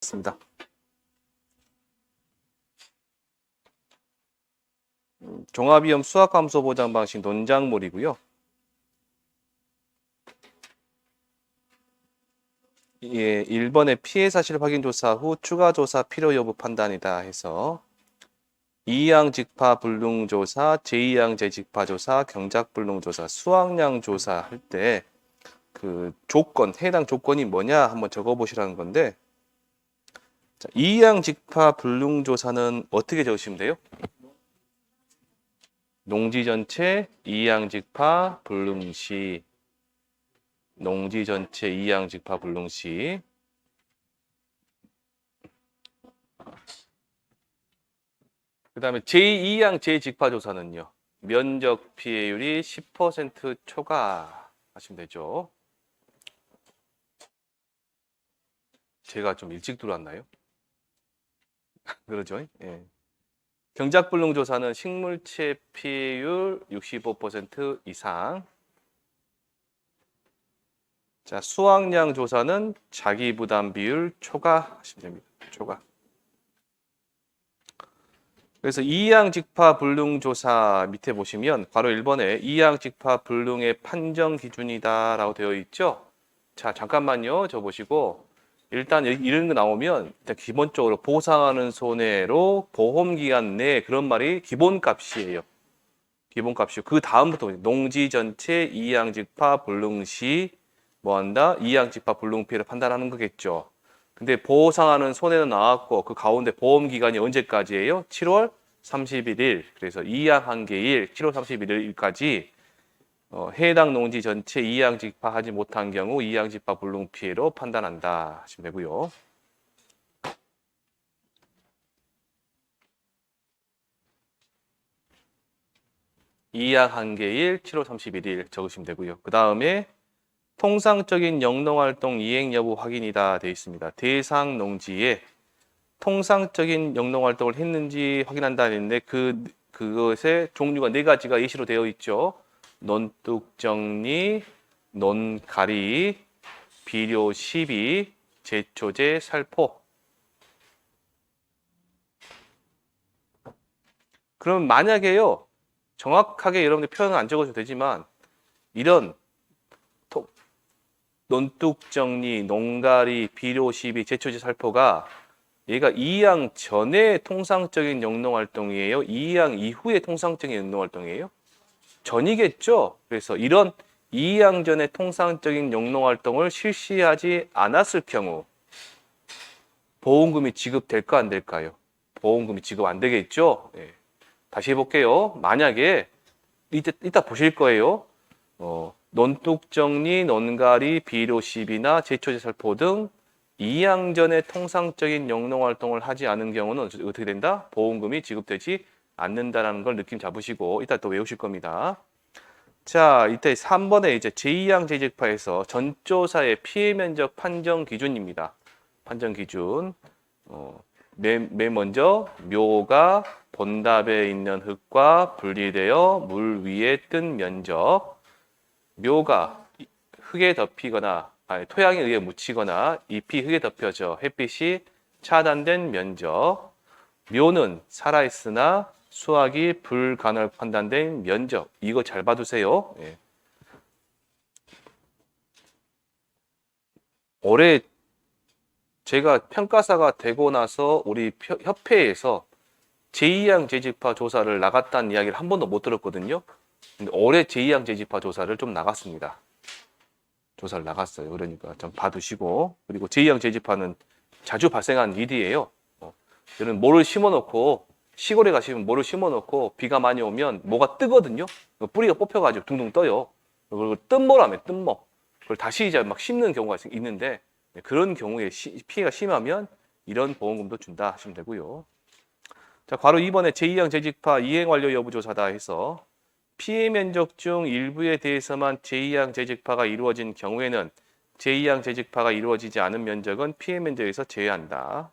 습니다. 종합위험 수학함수 보장 방식 논작물이고요. 예, 1번의 피해 사실 확인 조사 후 추가 조사 필요 여부 판단이다 해서 2양 직파 불능 조사, 제2양 재직파 조사, 경작 불능 조사, 수확량 조사 할 때 그 조건, 해당 조건이 뭐냐 한번 적어 보시라는 건데, 자, 2양 직파 불능 조사는 어떻게 적으시면 돼요? 농지 전체 2양 직파 불능 시, 농지 전체 2양 직파 불능 시. 그 다음에 제2양 재직파 조사는요. 면적 피해율이 10% 초과 하시면 되죠. 제가 좀 일찍 들어왔나요? 그러죠. 예. 경작불능 조사는 식물체 피해율 65% 이상. 자, 수확량 조사는 자기 부담 비율 초과 하시면 됩니다. 초과. 그래서 이양 직파 불능 조사 밑에 보시면 바로 1번에 이양 직파 불능의 판정 기준이다라고 되어 있죠. 자, 잠깐만요. 저 보시고 일단 이런 거 나오면 일단 기본적으로 보상하는 손해로 보험 기간 내 그런 말이 기본값이에요. 기본값이요. 그 다음부터 농지 전체 이양 직파 불능 시 뭐한다? 이양 직파 불능 피해를 판단하는 거겠죠. 근데 보상하는 손해는 나왔고 그 가운데 보험 기간이 언제까지예요? 7월 31일. 그래서 이양 한계일 7월 31일까지 해당 농지 전체 이양 직파하지 못한 경우 이양 직파 불능 피해로 판단한다 하시면 되고요. 이양 한계일 7월 31일 적으시면 되고요. 그 다음에 통상적인 영농활동 이행 여부 확인이다 되어 있습니다. 대상 농지에 통상적인 영농활동을 했는지 확인한다 했는데 그것의 종류가 4가지가 예시로 되어 있죠. 논뚝정리, 논가리, 비료 시비, 제초제, 살포. 그럼 만약에요, 정확하게 여러분들 표현은 안 적어도 되지만 이런 논뚝정리, 농가리, 비료 시비, 제초제, 살포가 얘가 2양 전의 통상적인 영농활동이에요? 2양 이후의 통상적인 영농활동이에요? 전이겠죠? 그래서 이런 2양 전의 통상적인 영농활동을 실시하지 않았을 경우 보험금이 지급될까 안 될까요? 보험금이 지급 안 되겠죠? 예. 다시 해볼게요. 만약에 이따 보실 거예요. 논뚝정리, 논가리, 비료시비나 제초제 살포 등 2양 전에 통상적인 영농활동을 하지 않은 경우는 어떻게 된다? 보험금이 지급되지 않는다라는 걸 느낌 잡으시고 이따 또 외우실 겁니다. 자, 이때 3번에 이제 제2양 재직파에서 전조사의 피해 면적 판정 기준입니다. 판정 기준. 맨 먼저 묘가 본답에 있는 흙과 분리되어 물 위에 뜬 면적. 묘가 흙에 덮이거나 토양에 의해 묻히거나 잎이 흙에 덮여져 햇빛이 차단된 면적. 묘는 살아있으나 수확이 불가능할 판단된 면적. 이거 잘 봐두세요. 예. 올해 제가 평가사가 되고 나서 우리 협회에서 제2양 재직파 조사를 나갔다는 이야기를 한 번도 못 들었거든요. 근데 올해 제2양 재직파 조사를 좀 나갔습니다. 조사를 나갔어요. 그러니까 좀 봐두시고, 그리고 제2양 재직파는 자주 발생하는 일이에요. 여러분 모를 심어놓고 시골에 가시면 모를 심어놓고 비가 많이 오면 뭐가 뜨거든요. 뿌리가 뽑혀가지고 둥둥 떠요. 그걸 뜬모라며 뜬모. 그걸 다시 이제 막 심는 경우가 있는데 그런 경우에 피해가 심하면 이런 보험금도 준다 하시면 되고요. 자, 바로 이번에 제2양 재직파 이행 완료 여부 조사다 해서 피해 면적 중 일부에 대해서만 제2양 재직파가 이루어진 경우에는 제2양 재직파가 이루어지지 않은 면적은 피해 면적에서 제외한다.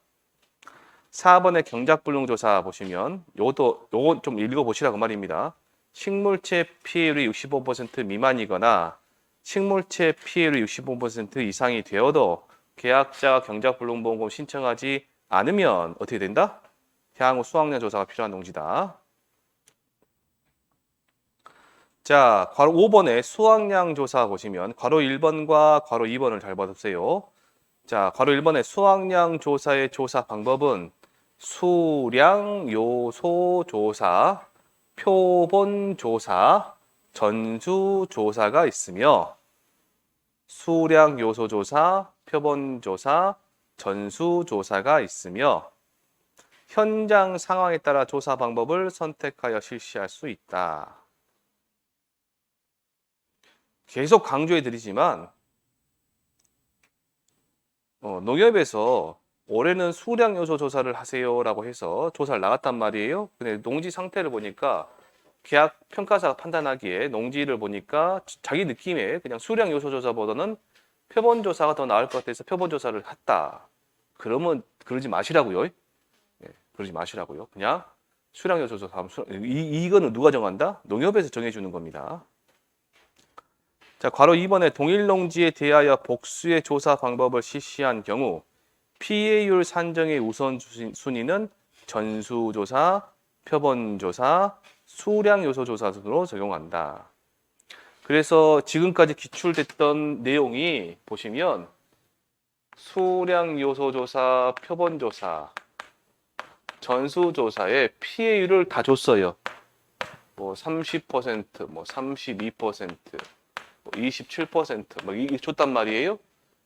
4번의 경작불능 조사 보시면 요거 좀 읽어보시라고 말입니다. 식물체 피해율이 65% 미만이거나 식물체 피해율이 65% 이상이 되어도 계약자가 경작불능보험금 신청하지 않으면 어떻게 된다? 향후 수확량 조사가 필요한 농지다. 자, 괄호 5번에 수확량 조사 보시면 괄호 1번과 괄호 2번을 잘 봐주세요. 자, 괄호 1번에 수확량 조사의 조사 방법은 수량 요소 조사, 표본 조사, 전수 조사가 있으며 수량 요소 조사, 표본 조사, 전수 조사가 있으며 현장 상황에 따라 조사 방법을 선택하여 실시할 수 있다. 계속 강조해 드리지만 농협에서 올해는 수량 요소 조사를 하세요라고 해서 조사를 나갔단 말이에요. 근데 농지 상태를 보니까 계약 평가사가 판단하기에 농지를 보니까 자기 느낌에 그냥 수량 요소 조사보다는 표본 조사가 더 나을 것 같아서 표본 조사를 했다. 그러면 그러지 마시라고요. 네, 그러지 마시라고요. 그냥 수량 요소 조사. 이거는 누가 정한다? 농협에서 정해주는 겁니다. 자, 괄호 2번에 동일 농지에 대하여 복수의 조사 방법을 실시한 경우 피해율 산정의 우선순위는 전수조사, 표본조사, 수량 요소 조사 순으로 적용한다. 그래서 지금까지 기출됐던 내용이 보시면 수량 요소 조사, 표본 조사, 전수 조사에 피해율을 다 줬어요. 뭐 30%, 뭐 32%, 뭐 27%, 뭐 이게 줬단 말이에요.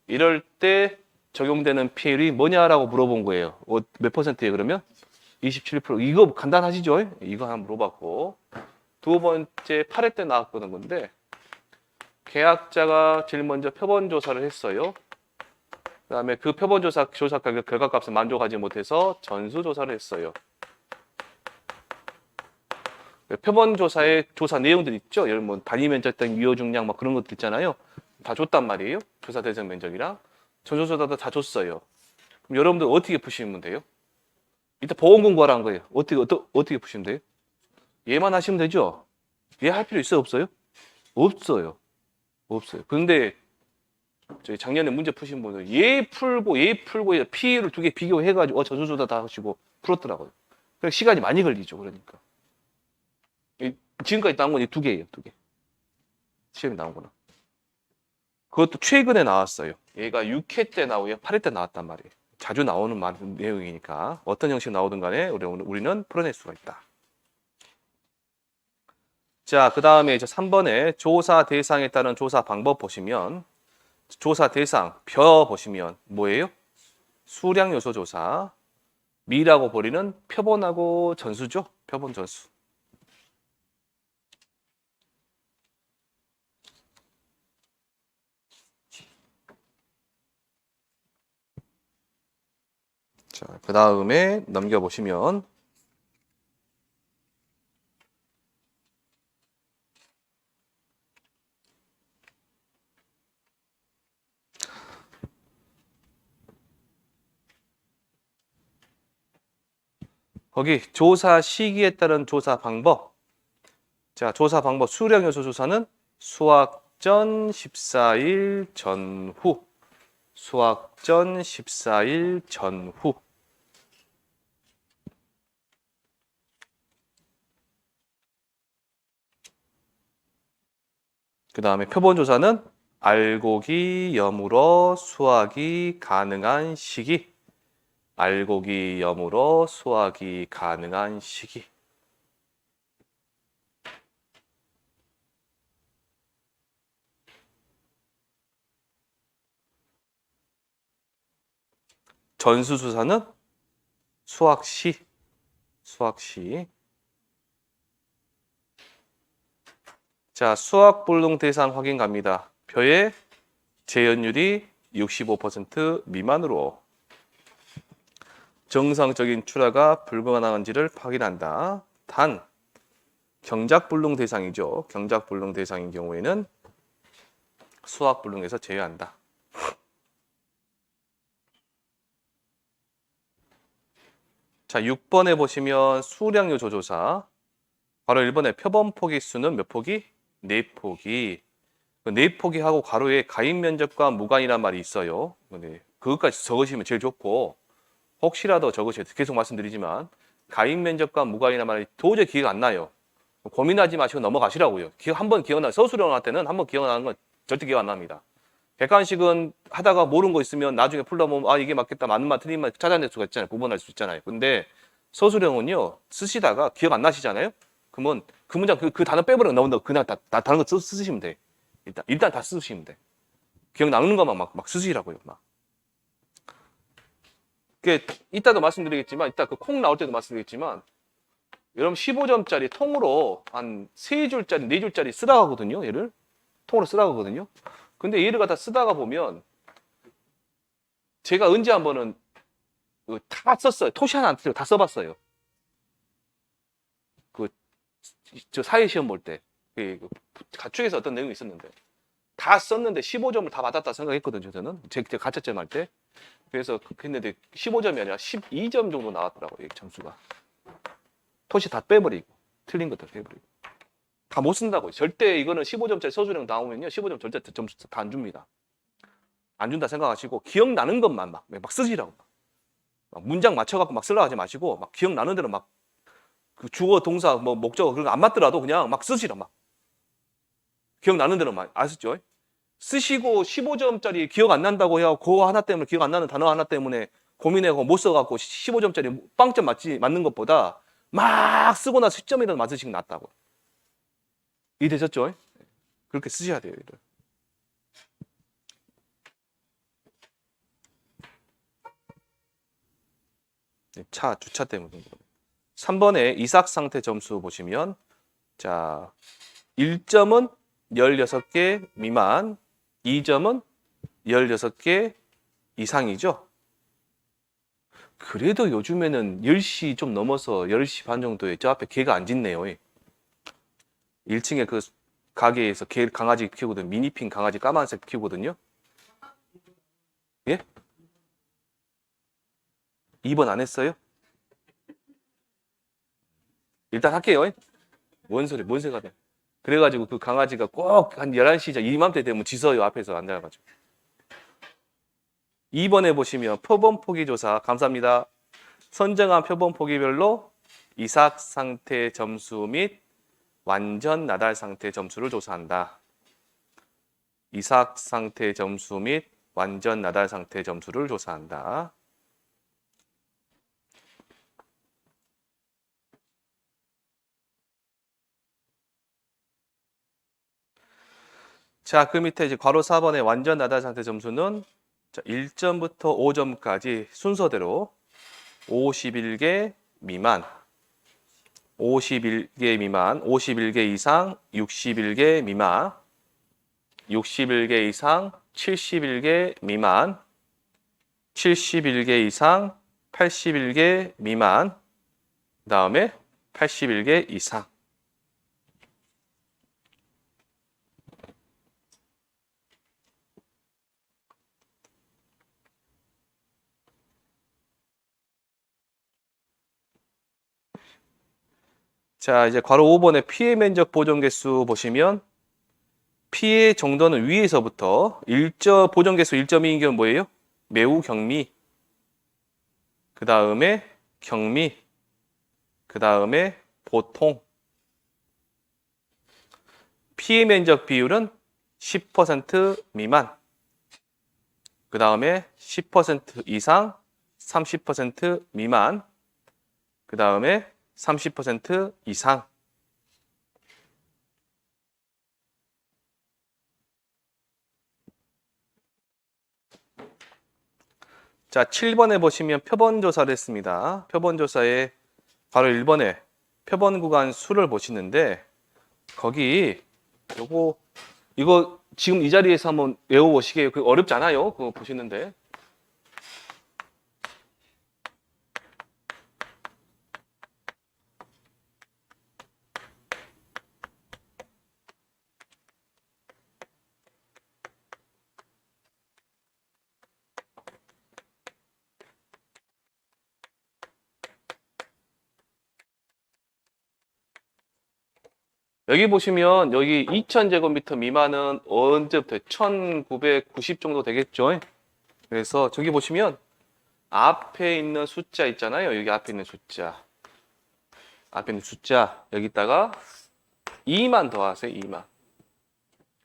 이럴 때 적용되는 피해율이 뭐냐라고 물어본 거예요. 몇 퍼센트예요, 그러면? 27%. 이거 간단하시죠? 이거 하나 물어봤고. 두 번째 8회 때 나왔거든 건데 계약자가 제일 먼저 표본 조사를 했어요. 그다음에 그 표본 조사 결과값을 만족하지 못해서 전수 조사를 했어요. 표본 조사의 조사 내용들 있죠. 예를 뭐 단위 면적 등 유효 중량 막 그런 것들 있잖아요. 다 줬단 말이에요. 조사 대상 면적이랑 전수 조사도 다 줬어요. 그럼 여러분들 어떻게 푸시면 돼요? 이따 보험 공부하라는 거예요. 어떻게 푸시면 돼요? 얘만 하시면 되죠. 얘 할 필요 있어요, 없어요? 없어요. 없어요. 그런데 저희 작년에 문제 푸신 분들 얘 풀고 P를 두 개 비교해가지고 전수조사 다 하시고 풀었더라고요. 그러니까 시간이 많이 걸리죠. 그러니까 지금까지 나온 건 이 두 개예요. 두 개. 시험이 나온 거는. 그것도 최근에 나왔어요. 얘가 6회 때 나오고 8회 때 나왔단 말이에요. 자주 나오는 내용이니까 어떤 형식 나오든 간에 우리는 풀어낼 수가 있다. 자, 그 다음에 이제 3번에 조사 대상에 따른 조사 방법 보시면 조사 대상, 벼 보시면 뭐예요? 수량 요소 조사. 미라고 버리는 표본하고 전수죠. 표본 전수. 자, 그 다음에 넘겨보시면 거기 조사 시기에 따른 조사 방법. 자, 조사 방법 수량 요소 조사는 수확 전 14일 전후. 수확 전 14일 전후. 그 다음에 표본 조사는 알곡이 여물어 수확이 가능한 시기. 알곡이 여물어 수확이 가능한 시기. 전수조사는 수확 시. 수확 시. 자, 수확불능 대상 확인 갑니다. 벼의 재현율이 65% 미만으로 정상적인 출하가 불가능한지를 확인한다. 단, 경작불능 대상이죠. 경작불능 대상인 경우에는 수확불능에서 제외한다. 자, 6번에 보시면 수량 요소 조사. 바로 1번에 표본 포기 수는 몇 포기? 4포기. 그 4포기하고 괄호에 가입 면적과 무관이란 말이 있어요. 네, 그것까지 적으시면 제일 좋고, 혹시라도 적으셔도 계속 말씀드리지만 가입 면적과 무가입이나 말이 도저히 기회가 안 나요. 고민하지 마시고 넘어가시라고요. 한번 기억나 서술형할 때는 한번 기억나는 건 절대 기억 안 납니다. 객관식은 하다가 모르는 거 있으면 나중에 풀다 보면 아 이게 맞겠다 맞는 말 틀린 말 찾아낼 수가 있잖아요. 구분할 수 있잖아요. 근데 서술형은요 쓰시다가 기억 안 나시잖아요. 그러면 그 문장 그 단어 빼버리고 나온다. 그냥 다 다른 거 쓰시면 돼. 일단 다 쓰시면 돼. 기억 나는 것만 막 쓰시라고요. 막. 그 이따도 말씀드리겠지만 이따 그 콩 나올 때도 말씀드리겠지만 여러분 15점짜리 통으로 한 3줄짜리 4줄짜리 쓰다가 하거든요. 얘를 통으로 쓰다가 하거든요. 근데 얘를 갖다 쓰다가 보면 제가 언제 한 번은 다 썼어요. 토시 하나 안 틀리고 다 써봤어요. 저 사회 시험 볼 때 가축에서 어떤 내용이 있었는데 다 썼는데 15점을 다 받았다 생각했거든요. 저는 제가 가채점 할 때. 그래서 했는데 15점이 아니라 12점 정도 나왔더라고요. 점수가. 토시 다 빼버리고 틀린 것들 빼버리고 다 못 쓴다고요. 절대 이거는 15점짜리 서술형 나오면요 15점 절대 점수 다 안 줍니다. 안 준다 생각하시고 기억나는 것만 막 쓰시라고. 막 문장 맞춰갖고 막 쓰려고 하지 마시고 막 기억나는 대로 막 그 주어 동사 뭐 목적어 그런 거 안 맞더라도 그냥 막 쓰시라 막 기억나는 대로 막 아셨죠? 쓰시고 15점짜리 기억 안 난다고 해야 그거 하나 때문에 기억 안 나는 단어 하나 때문에 고민해고 못 써갖고 15점짜리 빵점 맞는 것보다 막 쓰고 나서 10점이라도 맞으시면 낫다고. 이해되셨죠? 그렇게 쓰셔야 돼요. 이를. 주차 때문에. 3번에 이삭상태 점수 보시면 자 1점은 16개 미만, 2점은 16개 이상이죠. 그래도 요즘에는 10시 좀 넘어서 10시 반 정도에 저 앞에 개가 안 짖네요. 1층에 그 가게에서 개 강아지 키우거든요. 미니핀 강아지 까만색 키우거든요. 예? 2번 안 했어요? 일단 할게요. 뭔 소리, 뭔 생각이야. 그래가지고 그 강아지가 꼭 한 11시 이맘때 되면 짖어요. 앞에서 앉아가지고. 2번에 보시면 표본 포기 조사 감사합니다. 선정한 표본 포기별로 이삭 상태 점수 및 완전 나달 상태 점수를 조사한다. 이삭 상태 점수 및 완전 나달 상태 점수를 조사한다. 자, 그 밑에 이제 괄호 4번의 완전 나달 상태 점수는 1점부터 5점까지 순서대로 51개 미만, 51개 미만, 51개 이상, 61개 미만, 61개 이상, 71개 미만, 71개 이상, 81개 미만, 그 다음에 81개 이상. 자, 이제 괄호 5번의 피해 면적 보존 개수 보시면 피해 정도는 위에서부터 보존 개수 1.2인 경우 뭐예요? 매우 경미, 그 다음에 경미, 그 다음에 보통. 피해 면적 비율은 10% 미만, 그 다음에 10% 이상, 30% 미만, 그 다음에 30% 이상. 자, 7번에 보시면 표본 조사를 했습니다. 표본 조사에 바로 1번에 표본 구간 수를 보시는데 거기 이거 지금 이 자리에서 한번 외워보시게요. 그 어렵지 않아요. 그거 보시는데. 여기 보시면 여기 2000제곱미터 미만은 언제부터 1990 정도 되겠죠. 그래서 저기 보시면 앞에 있는 숫자 있잖아요. 여기 앞에 있는 숫자. 앞에 있는 숫자 여기다가 2만 더하세요. 2만.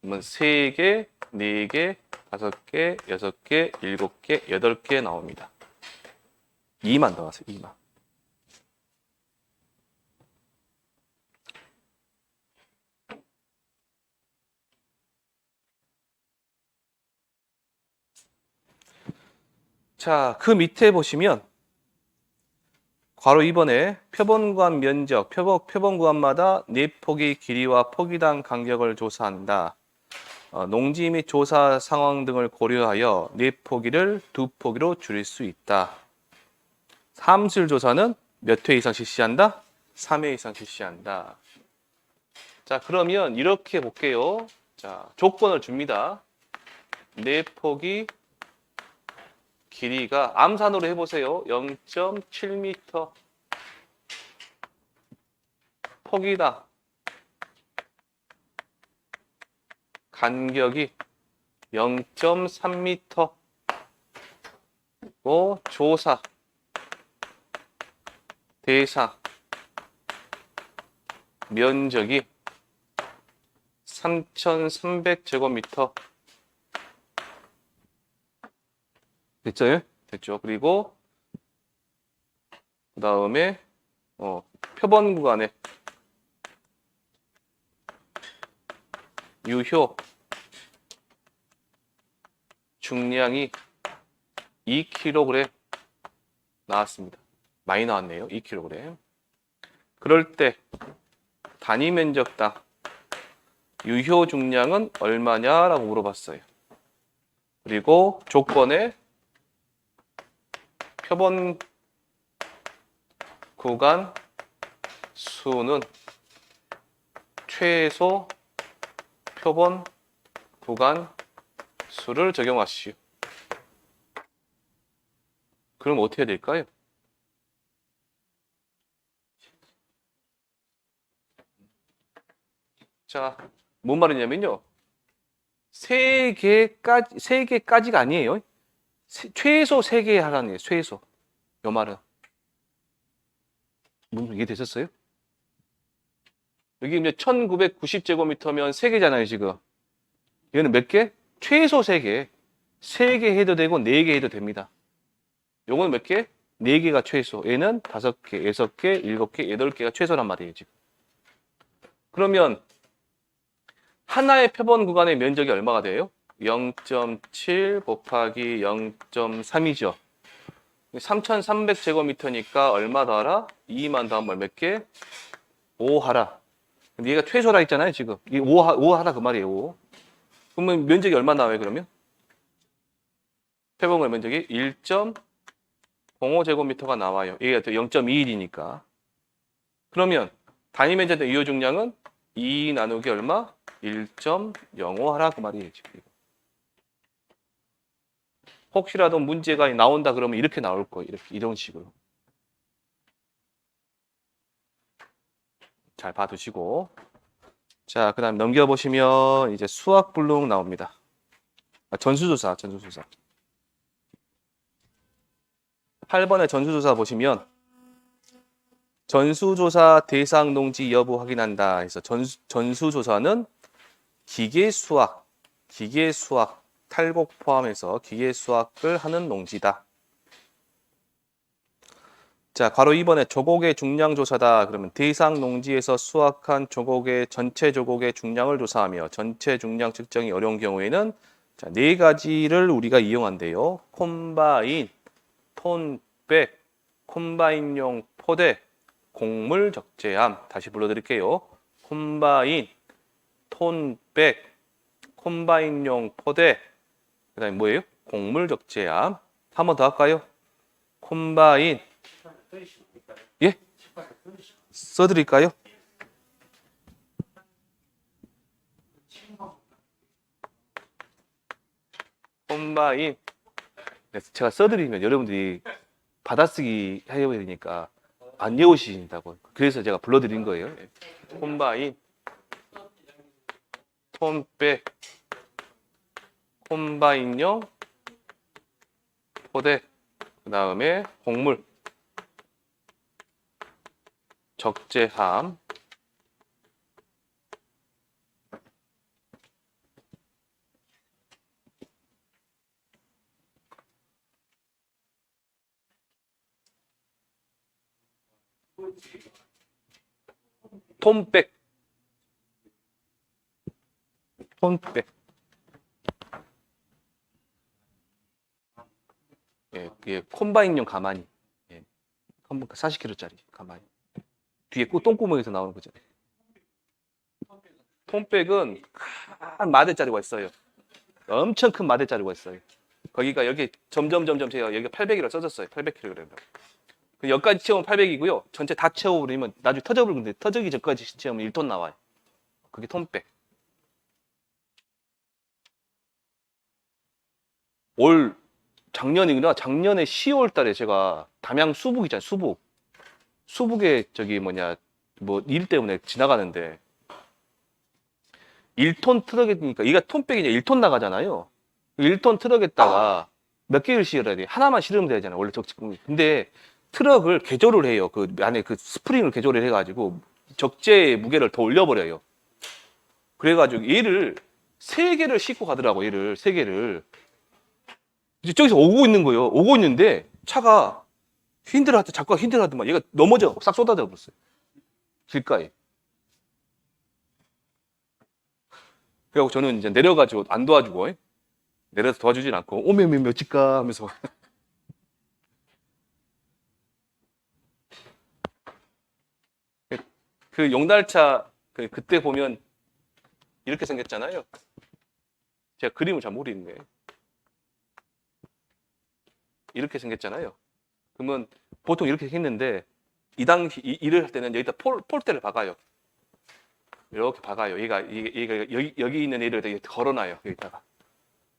그러면 3개, 4개, 5개, 6개, 7개, 8개 나옵니다. 2만 더하세요. 2만. 자, 그 밑에 보시면 괄호 2번에 표본구간 면적, 표본구간마다 내폭의 길이와 포기당 간격을 조사한다. 농지 및 조사 상황 등을 고려하여 내포기를 2포기로 줄일 수 있다. 사무실 조사는 몇 회 이상 실시한다? 3회 이상 실시한다. 자, 그러면 이렇게 볼게요. 자, 조건을 줍니다. 내포기 길이가 암산으로 해보세요. 0.7m. 폭이다. 간격이 0.3m. 조사 대상 면적이 3,300제곱미터. 됐죠? 됐죠. 그리고 그 다음에 표본 구간에 유효 중량이 2kg 나왔습니다. 많이 나왔네요. 2kg. 그럴 때 단위 면적당 유효 중량은 얼마냐라고 물어봤어요. 그리고 조건에 표본 구간 수는 최소 표본 구간 수를 적용하시오. 그럼 어떻게 해야 될까요? 자, 뭔 말이냐면요. 3개까지가 아니에요. 최소 3개 하라는 거예요. 최소. 요 말은. 무슨 이해되셨어요? 여기 이제 1990제곱미터면 3개잖아요, 지금. 얘는 몇 개? 최소 3개. 3개 해도 되고 4개 해도 됩니다. 요거는 몇 개? 4개가 최소. 얘는 5개, 6개, 7개, 8개가 최소란 말이에요, 지금. 그러면 하나의 표본 구간의 면적이 얼마가 돼요? 0.7 곱하기 0.3이죠. 3,300제곱미터니까 얼마 더하라? 2만 더하면 몇 개? 5 하라. 근데 얘가 최소라 했잖아요, 지금. 이 5 하라 그 말이에요, 5. 그러면 면적이 얼마 나와요, 그러면? 표본구간 면적이 1.05제곱미터가 나와요. 얘가 0.21이니까. 그러면 단위 면적의 유효 중량은 2 나누기 얼마? 1.05 하라 그 말이에요, 지금. 혹시라도 문제가 나온다 그러면 이렇게 나올 거예요. 이런 식으로. 잘 봐두시고. 자, 그 다음 넘겨보시면 이제 수학 블록 나옵니다. 전수조사. 8번의 전수조사 보시면 전수조사 대상 농지 여부 확인한다 해서 전수조사는 기계수학, 탈곡 포함해서 기계수학을 하는 농지다. 자, 괄호 2번에 조곡의 중량 조사다. 그러면 대상 농지에서 수확한 전체 조곡의 중량을 조사하며 전체 중량 측정이 어려운 경우에는 자, 4가지를 우리가 이용한대요. 콤바인, 톤백, 콤바인용 포대, 곡물 적재함. 다시 불러드릴게요. 콤바인, 톤백, 콤바인용 포대, 그 다음에 뭐예요? 곡물 적재함. 한 번 더 할까요? 콤바인. 예? 써드릴까요? 콤바인. 제가 써드리면 여러분들이 받아쓰기 해야 되니까 안 외우신다고. 그래서 제가 불러드린 거예요. 콤바인, 톤백, 콤바인용 토대, 그 다음에 곡물, 적재함, 톤백, 톤백. 예, 그게 콤바인용 가마니. 예, 40kg짜리 가마니. 뒤에 똥구멍에서 나오는 거죠. 톤백은 큰 마대짜리가 있어요. 엄청 큰 마대짜리가 있어요. 거기가 여기 점점 제가 여기 800이라고 써졌어요. 800kg. 여기까지 채우면 800이고요. 전체 다 채워버리면 나중에 터져버리는데 터지기 전까지 채우면 1톤 나와요. 그게 톤백. 작년에 10월 달에 제가 담양 수북 있잖아요. 수북에 일 때문에 지나가는데 1톤 트럭이니까 이가 톤백이냐 1톤 나가잖아요. 1톤 트럭에다가 몇 개를 실어야 돼? 하나만 실으면 되잖아요. 원래 적재품이. 근데 트럭을 개조를 해요. 그 안에 그 스프링을 개조를 해가지고 적재의 무게를 더 올려버려요. 그래가지고 얘를 3개를 싣고 가더라고. 얘를 3개를. 이제 저기서 오고 있는 거예요. 오고 있는데 차가 자꾸 힌들하더만 얘가 넘어져 싹 쏟아져 버렸어요. 길가에. 그래갖고 저는 이제 내려가지고 안 도와주고 내려서 도와주진 않고 오메 몇일까 하면서 그 용달차 그때 보면 이렇게 생겼잖아요. 제가 그림을 잘 모르겠네. 이렇게 생겼잖아요. 그러면 보통 이렇게 했는데 이 당시 일을 할 때는 여기다 폴대를 박아요. 이렇게 박아요. 얘가 여기 있는 애를 되게 걸어놔요. 여기다가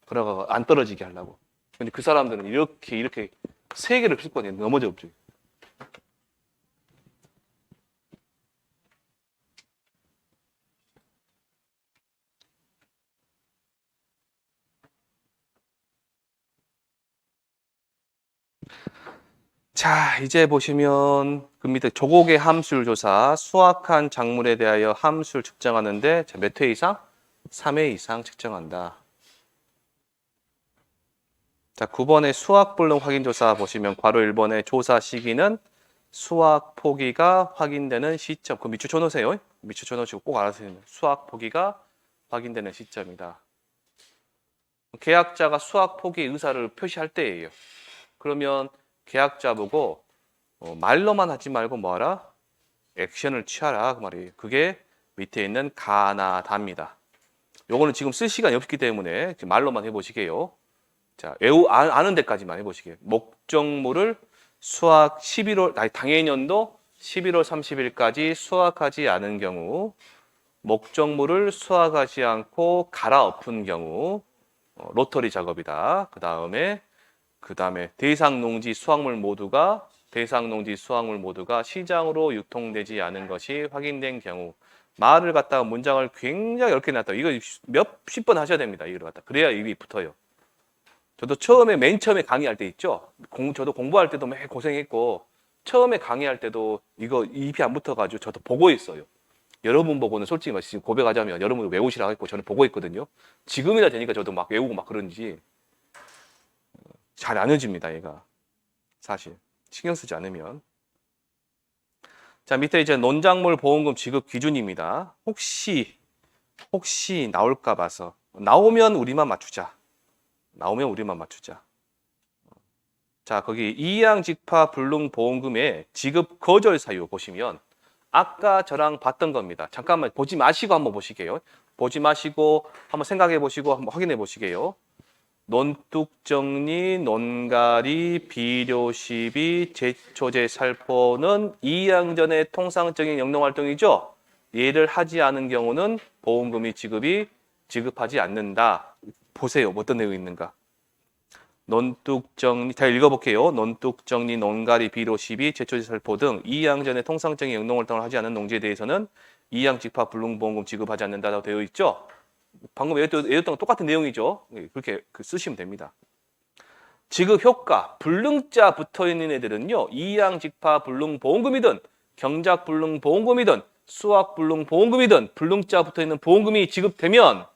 걸어가 안 떨어지게 하려고. 근데 그 사람들은 이렇게 3개를 싣고 넘어져 버려요. 자, 이제 보시면 그 밑에 조곡의 함수율 조사, 수확한 작물에 대하여 함수를 측정하는데 몇 회 이상? 3회 이상 측정한다. 자, 9번의 수확 불능 확인 조사 보시면 괄호 1번의 조사 시기는 수확 포기가 확인되는 시점. 그 밑줄 쳐놓으세요. 밑줄 쳐놓으시고 꼭 알아주세요. 수확 포기가 확인되는 시점이다. 계약자가 수확 포기 의사를 표시할 때예요. 그러면 계약자 보고 말로만 하지 말고 뭐하라? 액션을 취하라 그 말이에요. 그게 밑에 있는 가나다입니다. 요거는 지금 쓸 시간이 없기 때문에 말로만 해보시게요. 자, 아는 데까지만 해보시게요. 목적물을 수확 11월, 당해년도 11월 30일까지 수확하지 않은 경우, 목적물을 수확하지 않고 갈아엎은 경우, 로터리 작업이다. 그 다음에 대상 농지 수확물 모두가 시장으로 유통되지 않은 것이 확인된 경우, 말을 갖다가 문장을 굉장히 어렵게 놨다. 이거 몇십 번 하셔야 됩니다. 이걸 갖다. 그래야 입이 붙어요. 저도 맨 처음에 강의할 때 있죠. 저도 공부할 때도 매 고생했고 처음에 강의할 때도 이거 입이 안 붙어가지고 저도 보고 있어요. 여러분 보고는 솔직히 말씀 고백하자면 여러분 외우시라고 했고 저는 보고 있거든요. 지금이나 되니까 저도 막 외우고 막 그런지 잘 안 외워집니다. 얘가 사실 신경 쓰지 않으면. 자, 밑에 이제 논작물 보험금 지급 기준입니다. 혹시 나올까 봐서 나오면 우리만 맞추자. 자, 거기 이양직파 불능보험금의 지급 거절 사유 보시면 아까 저랑 봤던 겁니다. 잠깐만 보지 마시고 한번 보시게요. 보지 마시고 한번 생각해 보시고 한번 확인해 보시게요. 논뚝정리, 논가리, 비료시비, 제초제 살포는 이양전의 통상적인 영농활동이죠. 얘를 하지 않은 경우는 보험금이 지급하지 않는다. 보세요. 어떤 내용이 있는가. 논뚝정리, 다 읽어볼게요. 논뚝정리, 논가리, 비료시비, 제초제 살포 등 이양전의 통상적인 영농활동을 하지 않은 농지에 대해서는 이양직파 불능보험금 지급하지 않는다고 되어 있죠. 방금 외웠던 똑같은 내용이죠. 그렇게 쓰시면 됩니다. 지급 효과, 불능자 붙어 있는 애들은요. 이양직파 불능보험금이든 경작 불능보험금이든 수학 불능보험금이든 불능자 붙어 있는 보험금이 지급되면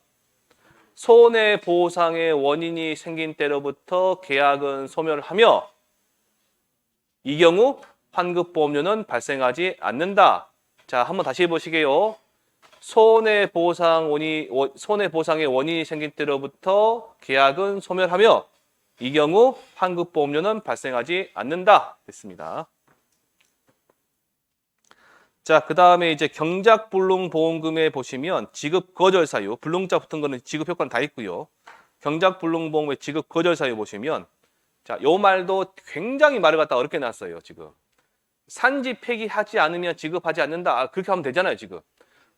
손해보상의 원인이 생긴 때로부터 계약은 소멸하며 이 경우 환급보험료는 발생하지 않는다. 자, 한번 다시 해보시게요. 손해보상의 원인이 생긴 때로부터 계약은 소멸하며 이 경우 환급보험료는 발생하지 않는다. 됐습니다. 자, 그 다음에 이제 경작불능보험금에 보시면 지급 거절 사유, 불능자 붙은 거는 지급 효과는 다 있고요. 경작불능보험의 지급 거절 사유 보시면 자, 요 말도 굉장히 말을 갖다 어렵게 놨어요, 지금. 산지 폐기하지 않으면 지급하지 않는다. 그렇게 하면 되잖아요, 지금.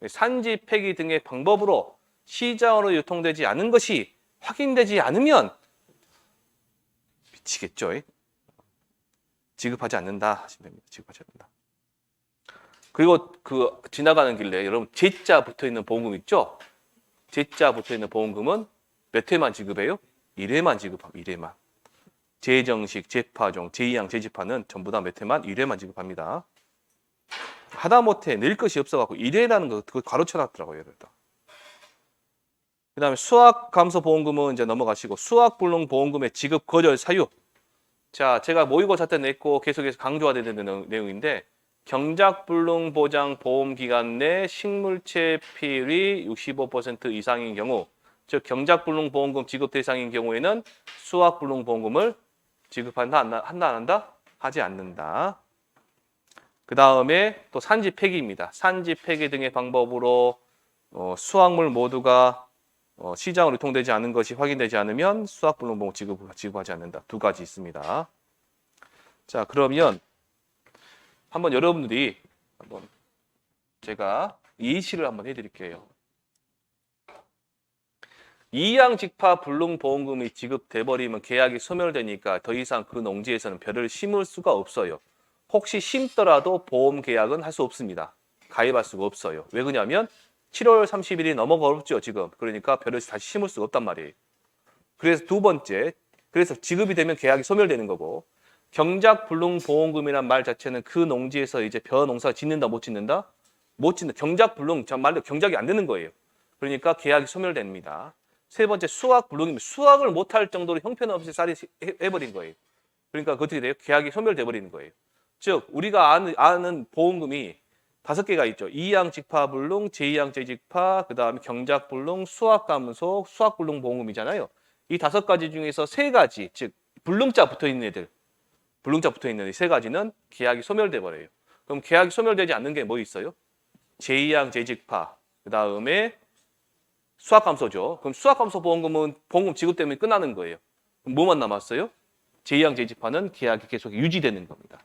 산지 폐기 등의 방법으로 시장으로 유통되지 않은 것이 확인되지 않으면 미치겠죠. 지급하지 않는다 하시면 됩니다. 지급하지 않는다. 그리고 그 지나가는 길래 여러분 제자 붙어 있는 보험금 있죠? 제자 붙어 있는 보험금은 몇 회만 지급해요? 1회만 지급하고 1회만. 재정식, 재파종, 제2항, 재집하는 전부 다 몇 회만? 1회만 지급합니다. 하다못해 낼 것이 없어갖고 1회라는 거 그거 가로쳐놨더라고요. 여기다. 그 다음에 수학감소보험금은 이제 넘어가시고 수학불능보험금의 지급 거절 사유. 자, 제가 모의고사 때 냈고 계속해서 강조해야 되는 내용인데 경작불능보장보험기간 내 식물체 피율이 65% 이상인 경우 즉 경작불능보험금 지급 대상인 경우에는 수학불능보험금을 지급한다, 한다, 안 한다? 하지 않는다. 그 다음에 또 산지 폐기입니다. 산지 폐기 등의 방법으로 수확물 모두가 시장으로 유통되지 않은 것이 확인되지 않으면 수학불능보험 지급하지 않는다. 두 가지 있습니다. 자, 그러면 한번 여러분들이 한번 제가 예시를 한번 해드릴게요. 이양직파 불능보험금이 지급돼 버리면 계약이 소멸되니까 더 이상 그 농지에서는 벼를 심을 수가 없어요. 혹시 심더라도 보험 계약은 할 수 없습니다. 가입할 수가 없어요. 왜 그러냐면 7월 30일이 넘어가겠죠 지금. 그러니까 벼를 다시 심을 수가 없단 말이에요. 그래서 두 번째, 그래서 지급이 되면 계약이 소멸되는 거고 경작불능보험금이란 말 자체는 그 농지에서 이제 벼 농사 짓는다 못 짓는다? 못 짓는다. 경작불능, 말로 경작이 안 되는 거예요. 그러니까 계약이 소멸됩니다. 세 번째 수학불능이면 수학을 못할 정도로 형편없이 쌀이 해버린 거예요. 그러니까 어떻게 돼요? 계약이 소멸돼 버리는 거예요. 즉 우리가 아는 보험금이 5개가 있죠. 이양직파불능, 제2항 그 다음에 경작불능, 수학감소, 수학불능보험금이잖아요. 이 5가지 중에서 3가지, 즉 불능자 붙어 있는 애들, 불능자 붙어 있는 이 3가지는 계약이 소멸돼 버려요. 그럼 계약이 소멸되지 않는 게 뭐 있어요? 제2항 재직파, 그 다음에 수학감소죠. 그럼 수학감소 보험금은 보험금 지급 때문에 끝나는 거예요. 그럼 뭐만 남았어요? 제2항 재직파는 계약이 계속 유지되는 겁니다.